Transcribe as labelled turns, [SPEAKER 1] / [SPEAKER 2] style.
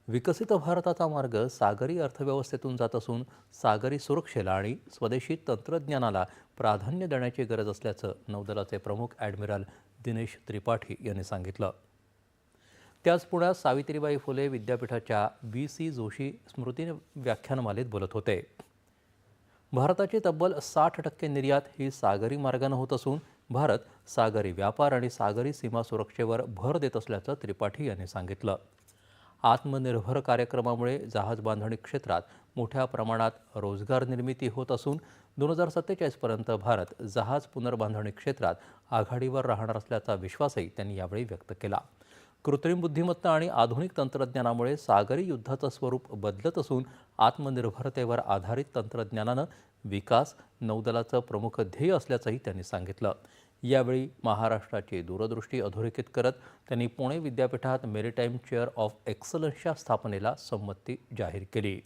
[SPEAKER 1] विकसित भारताचा मार्ग सागरी अर्थव्यवस्थेतून जात असून सागरी सुरक्षेला आणि स्वदेशी तंत्रज्ञानाला प्राधान्य देण्याची गरज असल्याचं नौदलाचे प्रमुख ॲडमिरल दिनेश त्रिपाठी यांनी सांगितलं. ते आज पुण्यात सावित्रीबाई फुले विद्यापीठाच्या बी.सी. जोशी स्मृती व्याख्यानमालेत बोलत होते. भारताची तब्बल 60% निर्यात ही सागरी मार्गाने होत असून भारत सागरी व्यापार आणि सागरी सीमा सुरक्षेवर भर देत असल्याचं त्रिपाठी यांनी सांगितलं. आत्मनिर्भर कार्यक्रमामुळे जहाज बांधणी क्षेत्रात मोठ्या प्रमाणात रोजगार निर्मिती होत असून 2047 पर्यंत भारत जहाज पुनर्बांधणी क्षेत्रात आघाडीवर राहणार असल्याचा विश्वासही त्यांनी यावेळी व्यक्त केला. कृत्रिम बुद्धिमत्ता आणि आधुनिक तंत्रज्ञानामुळे सागरी युद्धाचं स्वरूप बदलत असून आत्मनिर्भरतेवर आधारित तंत्रज्ञानानं विकास नौदलाचं प्रमुख ध्येय असल्याचंही त्यांनी सांगितलं. यावेळी महाराष्ट्राची दूरदृष्टी अधोरेखित करत त्यांनी पुणे विद्यापीठात मेरीटाईम चेअर ऑफ एक्सलन्सच्या स्थापनेला संमती जाहीर केली.